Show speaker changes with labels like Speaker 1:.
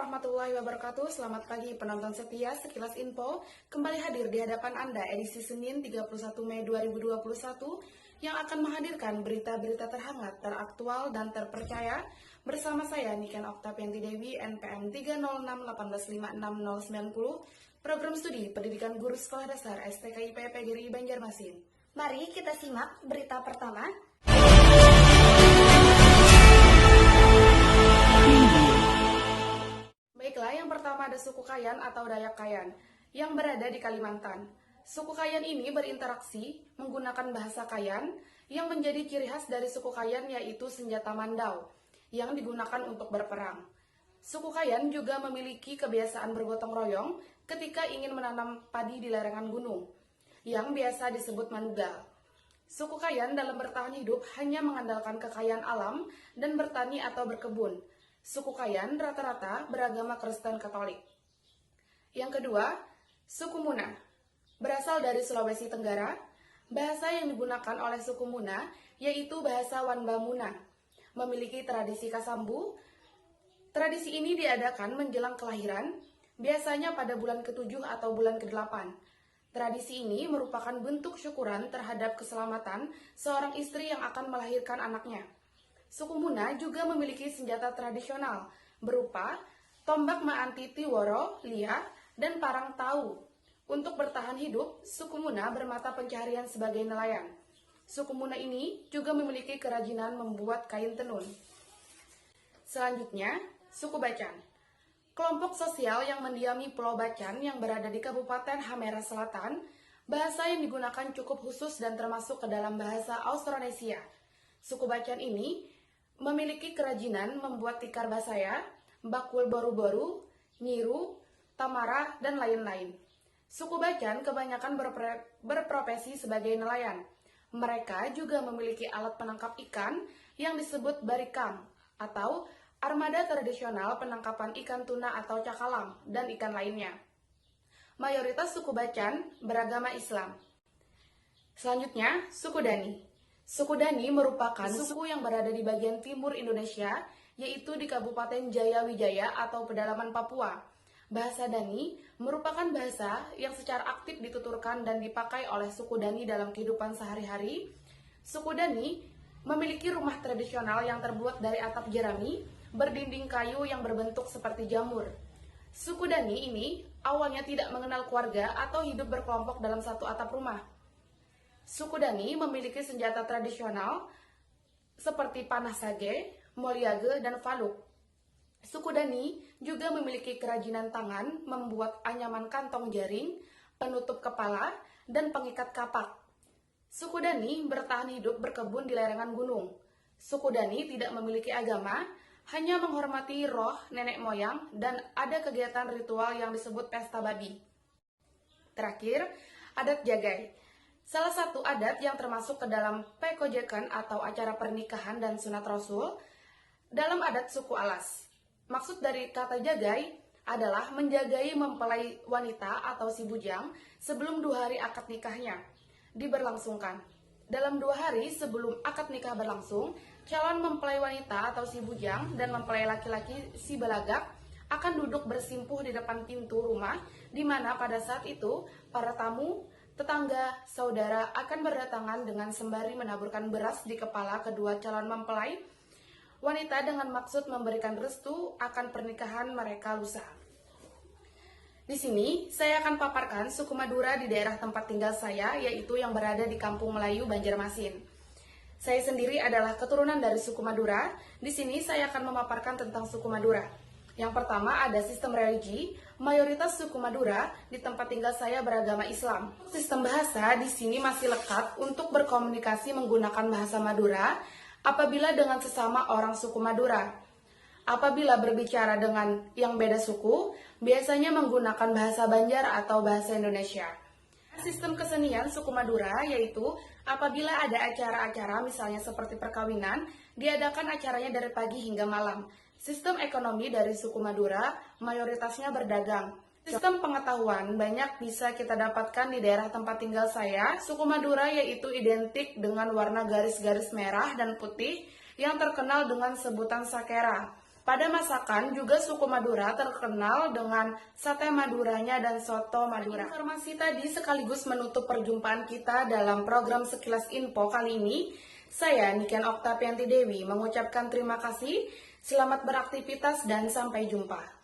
Speaker 1: warahmatullahi wabarakatuh. Selamat pagi penonton setia Sekilas Info. Kembali hadir di hadapan Anda edisi Senin 31 Mei 2021 yang akan menghadirkan berita-berita terhangat, teraktual, dan terpercaya bersama saya Niken Oktavianti Dewi, NPM 30618566090, Program Studi Pendidikan Guru Sekolah Dasar STKIP PGRI Banjarmasin.
Speaker 2: Mari kita simak berita pertama.
Speaker 1: Baiklah, yang pertama ada suku Kayan atau Dayak Kayan yang berada di Kalimantan. Suku Kayan ini berinteraksi menggunakan bahasa Kayan yang menjadi ciri khas dari suku Kayan, yaitu senjata mandau yang digunakan untuk berperang. Suku Kayan juga memiliki kebiasaan bergotong royong ketika ingin menanam padi di lereng gunung yang biasa disebut manugal. Suku Kayan dalam bertahan hidup hanya mengandalkan kekayaan alam dan bertani atau berkebun. Suku Kayan rata-rata beragama Kristen Katolik. Yang kedua, suku Muna. Berasal dari Sulawesi Tenggara, bahasa yang digunakan oleh suku Muna yaitu bahasa Wanba Muna. Memiliki tradisi Kasambu. Tradisi ini diadakan menjelang kelahiran, biasanya pada bulan ke-7 atau bulan ke-8. Tradisi ini merupakan bentuk syukuran terhadap keselamatan seorang istri yang akan melahirkan anaknya. Suku Muna juga memiliki senjata tradisional berupa tombak Maanti Tiworo, Lia, dan parang Tau. Untuk bertahan hidup, suku Muna bermata pencaharian sebagai nelayan. Suku Muna ini juga memiliki kerajinan membuat kain tenun. Selanjutnya, suku Bacan. Kelompok sosial yang mendiami Pulau Bacan yang berada di Kabupaten Halmahera Selatan, bahasa yang digunakan cukup khusus dan termasuk ke dalam bahasa Austronesia. Suku Bacan ini memiliki kerajinan membuat tikar basaya, bakul boru-boru, nyiru, tamara, dan lain-lain. Suku Bacan kebanyakan berprofesi sebagai nelayan. Mereka juga memiliki alat penangkap ikan yang disebut barikam atau armada tradisional penangkapan ikan tuna atau cakalang dan ikan lainnya. Mayoritas suku Bacan beragama Islam. Selanjutnya, suku Dani. Suku Dani merupakan suku yang berada di bagian timur Indonesia, yaitu di Kabupaten Jayawijaya atau pedalaman Papua. Bahasa Dani merupakan bahasa yang secara aktif dituturkan dan dipakai oleh suku Dani dalam kehidupan sehari-hari. Suku Dani memiliki rumah tradisional yang terbuat dari atap jerami, berdinding kayu yang berbentuk seperti jamur. Suku Dani ini awalnya tidak mengenal keluarga atau hidup berkelompok dalam satu atap rumah. Suku Dani memiliki senjata tradisional seperti panah sage, moliage, dan faluk. Suku Dani juga memiliki kerajinan tangan membuat anyaman kantong jaring, penutup kepala, dan pengikat kapak. Suku Dani bertahan hidup berkebun di lereng gunung. Suku Dani tidak memiliki agama, hanya menghormati roh nenek moyang dan ada kegiatan ritual yang disebut pesta babi. Terakhir, adat Jagai. Salah satu adat yang termasuk ke dalam pekojekan atau acara pernikahan dan sunat Rasul dalam adat suku Alas. Maksud dari kata jagai adalah menjagai mempelai wanita atau si bujang sebelum 2 hari akad nikahnya diberlangsungkan. Dalam 2 hari sebelum akad nikah berlangsung, calon mempelai wanita atau si bujang dan mempelai laki-laki si balagak akan duduk bersimpuh di depan pintu rumah, di mana pada saat itu para tamu, tetangga, saudara akan berdatangan dengan sembari menaburkan beras di kepala kedua calon mempelai wanita dengan maksud memberikan restu akan pernikahan mereka lusa. Di sini saya akan paparkan suku Madura di daerah tempat tinggal saya, yaitu yang berada di Kampung Melayu, Banjarmasin. Saya sendiri adalah keturunan dari suku Madura. Di sini saya akan memaparkan tentang suku Madura. Yang pertama ada sistem religi. Mayoritas suku Madura di tempat tinggal saya beragama Islam. Sistem bahasa di sini masih lekat untuk berkomunikasi menggunakan bahasa Madura apabila dengan sesama orang suku Madura. Apabila berbicara dengan yang beda suku, biasanya menggunakan bahasa Banjar atau bahasa Indonesia. Sistem kesenian suku Madura yaitu apabila ada acara-acara misalnya seperti perkawinan, diadakan acaranya dari pagi hingga malam. Sistem ekonomi dari suku Madura mayoritasnya berdagang. Sistem pengetahuan banyak bisa kita dapatkan di daerah tempat tinggal saya. Suku Madura yaitu identik dengan warna garis-garis merah dan putih yang terkenal dengan sebutan sakera. Pada masakan juga suku Madura terkenal dengan sate Maduranya dan soto Madura. Informasi tadi sekaligus menutup perjumpaan kita dalam program Sekilas Info kali ini. Saya Niken Oktavianti Dewi mengucapkan terima kasih, selamat beraktivitas dan sampai jumpa.